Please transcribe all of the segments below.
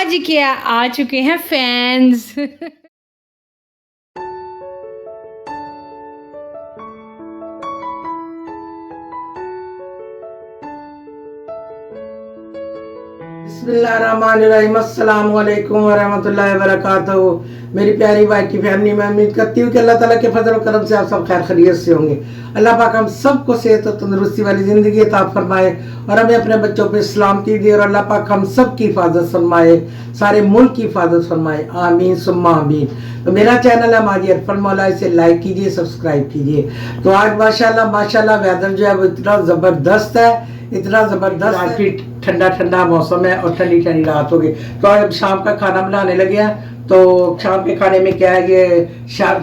जी के आ चुके हैं फैंस। बिस्मिल्लाहिर्रहमानिर्रहीम, अस्सलाम वालेकुम वरहमतुल्लाहि वबरकातुहू। मेरी प्यारी भाई की फैमिली में उम्मीद करती हूँ कि अल्लाह ताला के फजल और करम से आप सब खैर खैरियत से होंगे। अल्लाह पाक हम सबको सेहत और तंदुरुस्ती वाली ज़िंदगी अता फरमाए और हमें अपने बच्चों पे सलामती दे और अल्लाह पाक हम सब की हिफाजत फरमाए, सारे मुल्क की हिफाजत फरमाए, आमीन सुम्मा आमीन। तो मेरा चैनल है माजी अरफल मौला, इसे लाइक कीजिए, सब्सक्राइब कीजिए। तो आज माशाल्लाह वेदर जो है वो इतना ज़बरदस्त है, इतना ज़बरदस्त। आज भी ठंडा ठंडा मौसम है और ठंडी ठंडी रात हो गई। तो आज शाम का खाना बनाने लगे हैं। तो शाम के खाने में क्या है, ये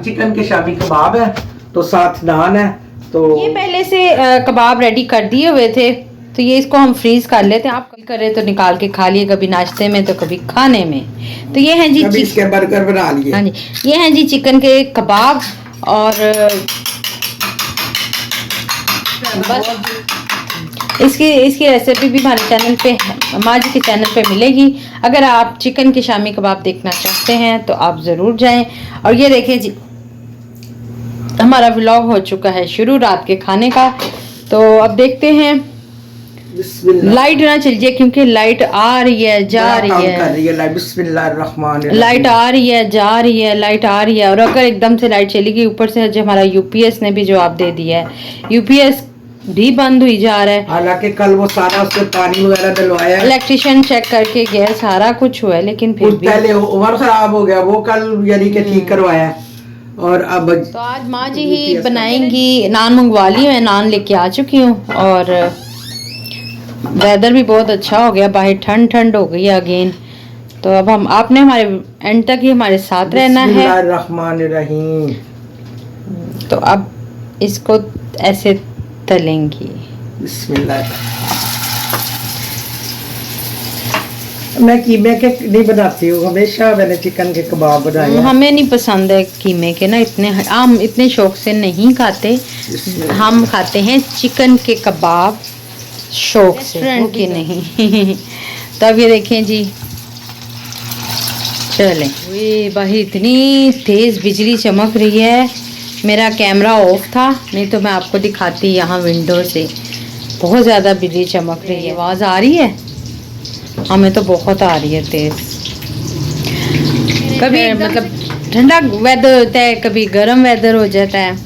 चिकन के शामी कबाब है, तो साथ नान है। तो ये पहले से कबाब रेडी कर दिए हुए थे, तो ये इसको हम फ्रीज कर लेते हैं। आप कभी करें तो निकाल के खा लिए, कभी नाश्ते में तो कभी खाने में। तो ये हैं जी इसके बर्गर बना लिए। हाँ जी, ये हैं जी चिकन के कबाब। और बस इसकी रेसिपी भी हमारे चैनल पे, माँ जी के चैनल पे मिलेगी। अगर आप चिकन के शामी कबाब देखना चाहते हैं तो आप ज़रूर जाएं। और ये देखें जी, हमारा व्लॉग हो चुका है शुरू रात के खाने का। तो अब देखते हैं। लाइट ना चल जाए क्योंकि लाइट आ रही है जा रही है। बिस्मिल्लाहिर्रहमानिर्रहीम। लाइट आ रही है जा रही है, लाइट आ रही है। और अगर एकदम से लाइट चली गई, ऊपर से जो हमारा यूपीएस ने भी जवाब दे दिया है, यूपीएस भी बंद हुई जा रहा है। हालांकि कल वो सारा उसमें पानी वगैरह डलवाया, इलेक्ट्रिशियन चेक करके गया, सारा कुछ हुआ है, लेकिन फिर भी पहले ओवन खराब हो गया, वो कल यानी कि ठीक करवाया। और अब तो आज माँ जी ही बनाएंगी। नान मंगवा ली, मैं नान लेके आ चुकी हूँ। और वेदर भी बहुत अच्छा हो गया, बाहर ठंड ठंड हो गई है अगेन। तो अब हम आपने हमारे एंड तक ही हमारे साथ रहना है। बिस्मिल्लाहिर्रहमानिर्रहीम। तो अब इसको ऐसे तलेंगी। बिस्मिल्लाह। मैं कीमे के नहीं बनाती हूँ, हमेशा मैंने चिकन के कबाब बनाए हैं। हमें नहीं पसंद है कीमे के ना, इतने हम इतने शौक से नहीं खाते। हम खाते हैं चिकन के कबाब शौक से, के नहीं। तो अब ये देखें जी, चलें। ये बाहर इतनी तेज़ बिजली चमक रही है, मेरा कैमरा ऑफ था, नहीं तो मैं आपको दिखाती यहाँ विंडो से। बहुत ज़्यादा बिजली चमक रही है। आवाज़ आ रही है? हमें तो बहुत आ रही है तेज़। कभी मतलब ठंडा वेदर होता है, कभी गर्म वेदर हो जाता है।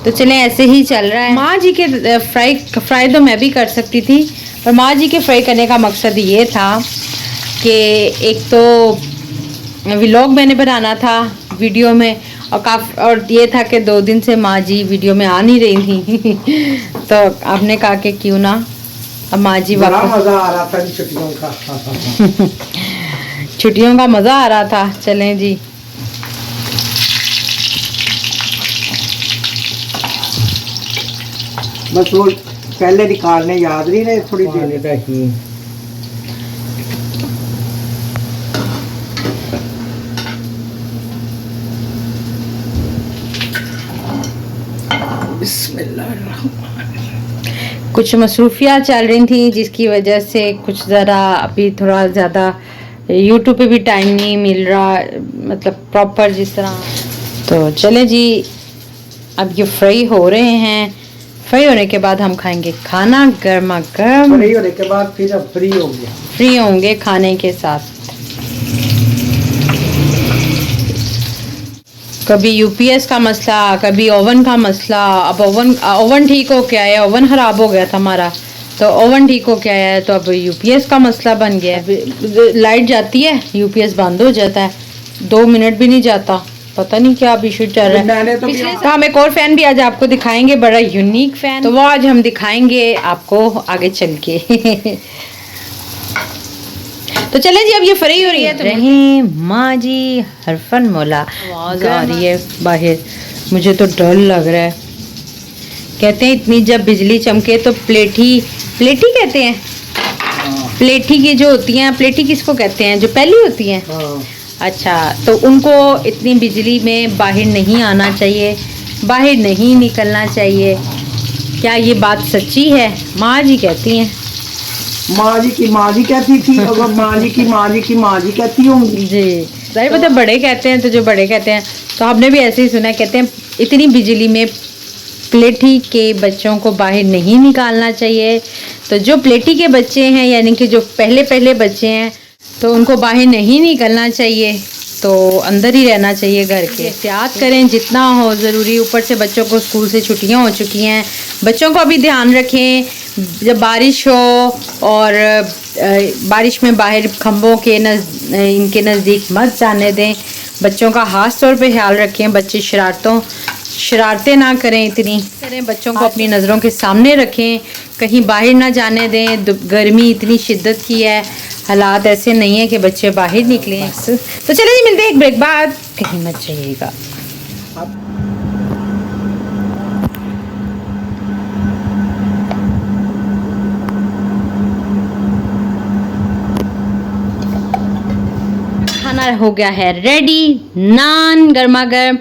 तो चलें, ऐसे ही चल रहा है। माँ जी के फ्राई तो मैं भी कर सकती थी, पर माँ जी के फ्राई करने का मकसद ये था कि एक तो व्लॉग मैंने बनाना था वीडियो में, और ये था कि 2 दिन से माँ जी वीडियो में आ नहीं रही थी। तो आपने कहा कि क्यों ना अब माँ जी वापस। मज़ा आ रहा था छुट्टियों का। छुट्टियों का मज़ा आ रहा था। चलें जी, बस वो पहले निकालने याद नहीं रहे, थोड़ी देर रही। कुछ मसरूफियात चल रही थी, जिसकी वजह से कुछ ज़रा अभी थोड़ा ज़्यादा यूट्यूब पे भी टाइम नहीं मिल रहा, मतलब प्रॉपर जिस तरह। तो चले जी, अब ये फ्राई हो रहे हैं। फ्राई होने के बाद हम खाएंगे खाना गर्मा गर्म। फ्री होने के बाद फिर अब फ्री होंगे खाने के साथ। कभी यूपीएस का मसला, कभी ओवन का मसला। अब ओवन ठीक हो क्या है, ओवन ख़राब हो गया था हमारा, तो ओवन ठीक हो क्या है, तो अब यूपीएस का मसला बन गया है। लाइट जाती है, यूपीएस बंद हो जाता है, 2 मिनट भी नहीं जाता। पता नहीं क्या अब इशू चल रहा है। तो हम एक और फ़ैन भी आज आपको दिखाएंगे, बड़ा यूनिक फ़ैन। तो वो आज हम दिखाएंगे आपको आगे चल के। तो चले जी, अब ये फ्री हो रही है। तो रही माँ जी हरफन मौला। आवाज़ आ रही है बाहर, मुझे तो डर लग रहा है। कहते हैं इतनी जब बिजली चमके तो प्लेठी कहते हैं। प्लेठी की जो होती हैं, प्लेठी किसको कहते हैं, जो पहली होती हैं। अच्छा, तो उनको इतनी बिजली में बाहर नहीं आना चाहिए, बाहर नहीं निकलना चाहिए। क्या ये बात सच्ची है? माँ जी कहती हैं। माँ जी की माँ जी कहती थी और माँ जी की माँ जी की माँ जी कहती होंगी। जी जाहिर बात है, बड़े कहते हैं तो जो बड़े कहते हैं, तो हमने भी ऐसे ही सुना है। कहते हैं इतनी बिजली में प्लेठी के बच्चों को बाहर नहीं निकालना चाहिए। तो जो प्लेठी के बच्चे हैं, यानी कि जो पहले पहले बच्चे हैं, तो उनको बाहर नहीं निकलना चाहिए, तो अंदर ही रहना चाहिए घर के। एहतियात करें जितना हो ज़रूरी। ऊपर से बच्चों को स्कूल से छुट्टियां हो चुकी हैं, बच्चों का भी ध्यान रखें। जब बारिश हो और बारिश में बाहर खंभों के इनके नज़दीक मत जाने दें। बच्चों का ख़ास तौर पे ख्याल रखें। बच्चे शरारतें ना करें, इतनी करें। बच्चों को अपनी नज़रों के सामने रखें, कहीं बाहर ना जाने दें। गर्मी इतनी शिद्दत की है, हालात ऐसे नहीं है कि बच्चे बाहर निकलें। तो चलिए जी, मिलते हैं एक ब्रेक बाद, कहीं मत जाइएगा। खाना हो गया है रेडी, नान गर्मा गर्म,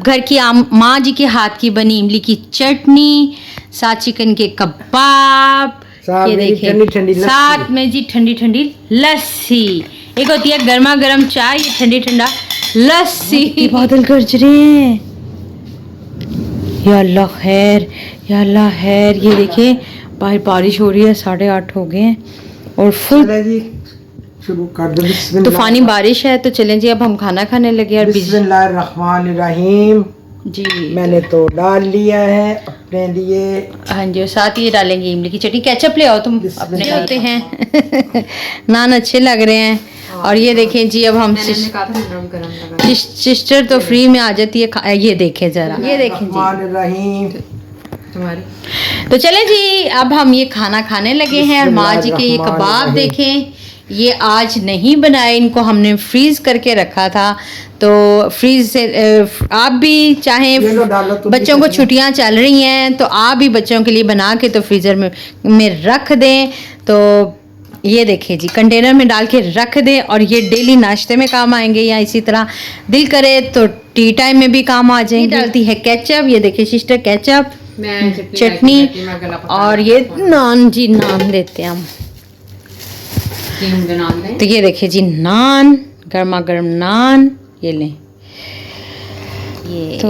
घर की माँ जी के हाथ की बनी इमली की चटनी, साथ चिकन के कबाब, ये देखिए, साथ में जी ठंडी ठंडी लस्सी। एक होती है गर्मा गर्म चाय, ये ठंडी ठंडा लस्सी। बादल गरज रहे हैं, या अल्लाह खैर, या अल्लाह खैर। ये देखिए बाहर बारिश हो रही है, 8:30 हो गए हैं और फुल शुरू कर दो। बिस्मिल्लाह। तूफानी बारिश है, तो चलें जी अब हम खाना खाने लगे। और बिस्मिल्लाहिर्रहमानिर्रहीम जी मैंने तो डाल लिया है अपने लिए। हाँ जी, और साथ ही डालेंगे इमली की चटनी। केचप ले आओ तुम अपने, होते हैं नान अच्छे लग रहे हैं। और ये देखें जी, अब हम सिस्टर तो फ्री में आ जाती है। ये देखें जरा, ये देखें जी तुम्हारी। तो चलें जी, अब हम ये खाना खाने लगे हैं। और माँ जी के ये कबाब देखें, ये आज नहीं बनाए, इनको हमने फ्रीज करके रखा था। तो फ्रीज से आप भी चाहें, बच्चों को छुट्टियां चल रही हैं तो आप भी बच्चों के लिए बना के तो फ्रीज़र में रख दें। तो ये देखिए जी, कंटेनर में डाल के रख दें, और ये डेली नाश्ते में काम आएंगे, या इसी तरह दिल करे तो टी टाइम में भी काम आ जाएंगे। डालती है केचप, ये देखिए सिस्टर केचप, चटनी, और ये नान जी, नान देते हैं हम। तो ये देखिए जी, नान, गर्मा गर्म नान, ये लें। ये तो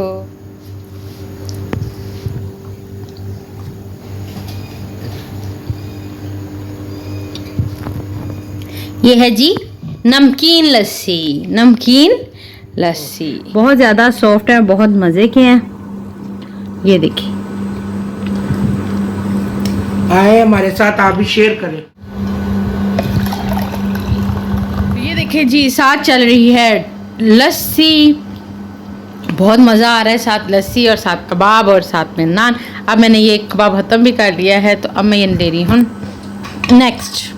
ये है जी नमकीन लस्सी, नमकीन लस्सी बहुत ज़्यादा सॉफ्ट है, बहुत मज़े के हैं। ये देखिए, आए हमारे साथ, आप भी शेयर करें। ये देखिए जी, साथ चल रही है लस्सी, बहुत मज़ा आ रहा है। साथ लस्सी और साथ कबाब और साथ में नान। अब मैंने ये कबाब ख़त्म भी कर लिया है, तो अब मैं ये ले रही हूँ नेक्स्ट।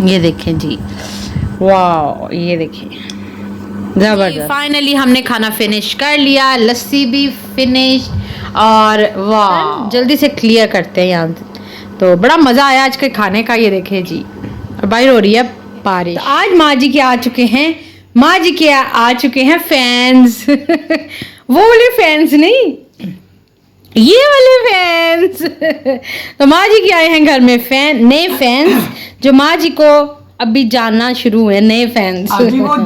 ये देखें जी, वाह, ये देखिए ज़बरदस्त। फाइनली हमने खाना फिनिश कर लिया, लस्सी भी फिनिश, और वाह, जल्दी से क्लियर करते हैं यहाँ से। तो बड़ा मज़ा आया आज के खाने का। ये देखें जी, और बाहर हो रही है बारिश। तो आज माँ जी के आ चुके हैं, माँ जी के आ चुके हैं फैंस वो वाले फैंस नहीं, ये वाले फैंस तो माँ जी के आए हैं घर में फैन, नए फैंस, जो माँ जी को अभी जानना शुरू हुए, नए फैंस। अभी वो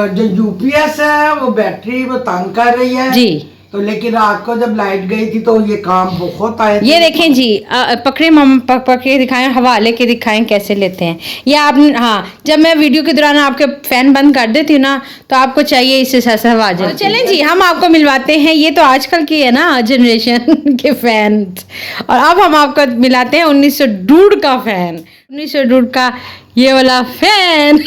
जो यूपीएस है वो बैटरी वो तंग कर रही है जी। तो लेकिन रात को जब लाइट गई थी तो ये काम बहुत आए थे। ये देखें जी, पकड़े मम, पकड़े दिखाएं, हवाले के दिखाएं कैसे लेते हैं। या आप, हाँ, जब मैं वीडियो के दौरान आपके फैन बंद कर देती हूँ ना, तो आपको चाहिए इससे ऐसा आवाज। तो चलें जी, हम आपको मिलवाते हैं, ये तो आजकल की है ना जनरेशन के फैन, और अब हम आपको मिलाते हैं 1902 का फैन, 1902 का ये वाला फैन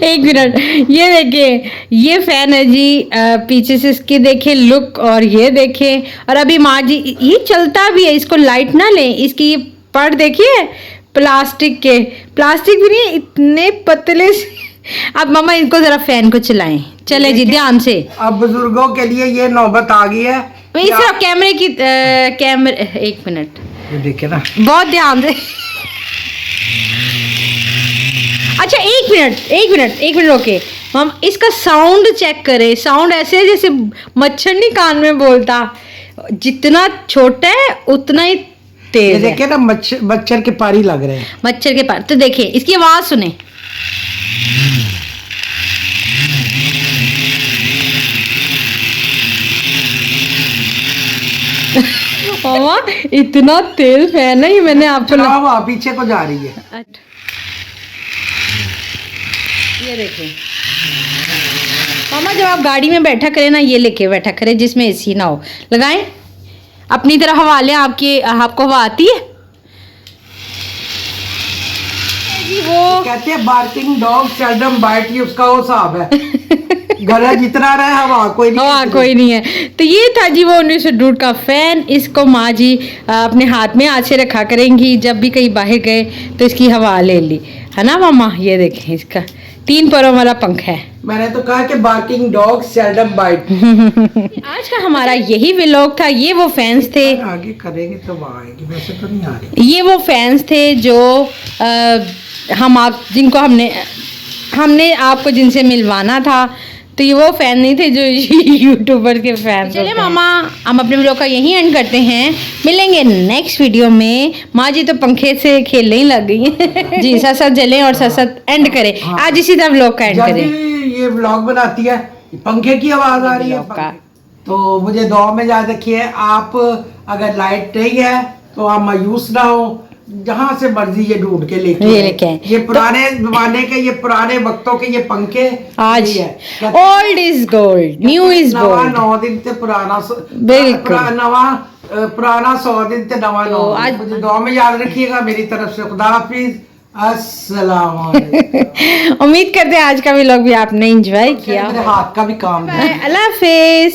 एक मिनट, ये देखिए, ये फैन है जी, पीछे से इसकी देखिए लुक, और ये देखें। और अभी माँ जी, ये चलता भी है, इसको लाइट ना लें, इसकी ये पड़ देखिए, प्लास्टिक भी नहीं, इतने पतले से। अब मामा इनको जरा फैन को चलाएं, चले जी ध्यान से। अब बुजुर्गों के लिए ये नौबत आ गई है। इस तरफ कैमरे की, कैमरे, एक मिनट, देखिए ना, बहुत ध्यान से। अच्छा, एक मिनट रोके, हम इसका साउंड चेक करें। साउंड ऐसे है जैसे मच्छर नहीं कान में बोलता, जितना छोटा है उतना ही ये तेज है। देखिए ना मच्छर के पारी लग रहे हैं। मच्छर के पार। तो देखिए इसकी आवाज सुने। मामा इतना तेज फैन है ये, मैंने आपको चलाओ आप, पीछे को जा रही है। ये देखिए मामा, जब आप गाड़ी में बैठा करें ना, ये लेके बैठा करें जिसमें एसी ना हो, लगाएं अपनी तरह हवा लें। आपको हवा आती है जी? वो कहते हैं बार्किंग डॉग सेल्डम बाइट, ये उसका वो हिसाब है। गला जितना रहा है हवा कोई नहीं, हवा कोई नहीं है। तो ये था जी वो 1902 का फैन। इसको माँ जी अपने हाथ में आज से रखा करेंगी, जब भी कहीं बाहर गए तो इसकी हवा ले ली, है ना मामा? ये देखें, इसका 3 पैरों वाला पंखा है। मैंने तो कहा कि बार्किंग डॉग सेल्डम बाइट। आज का हमारा यही व्लॉग था। ये वो फैंस थे, आगे करेंगे तो आएगी, वैसे तो नहीं आ रही। ये वो फैंस थे जो जिनको हमने आपको जिनसे मिलवाना था। तो ये वो फैन नहीं थे जो यूट्यूबर के फैन। चलिए मामा, हम अपने व्लॉग का यहीं एंड करते हैं। मिलेंगे नेक्स्ट वीडियो में। माँ जी तो पंखे से खेलने ही लग गई हैं। जी, साथ साथ जलें और साथ साथ एंड करें। आज इसी तरह व्लॉग का एंड जब करें। भी ये व्लॉग बनाती है पंखे की आवाज आ रही है। व्लॉग का। तो मुझे दुआ में याद रखिए, आप अगर लाइट नहीं है तो आप मायूस ना हो, जहाँ से मर्जी ये ढूंढ के लेके आए। ये पुराने जमाने के, ये पुराने वक्तों के ये पंखे आज यही है। Old is gold, new is नवा गोल्ड। 9 दिन ते पुराना बिल्कुल। पुराना 100 दिन ते नवा 9 दिन। आज मुझे दुआ में याद रखिएगा। मेरी तरफ से खुदा हाफिज, अस्सलाम वालेकुम। उम्मीद करते हैं आज का व्लॉग भी आपने एंजॉय किया। मेरे हाथ का भी काम है। अल्लाह हाफिज।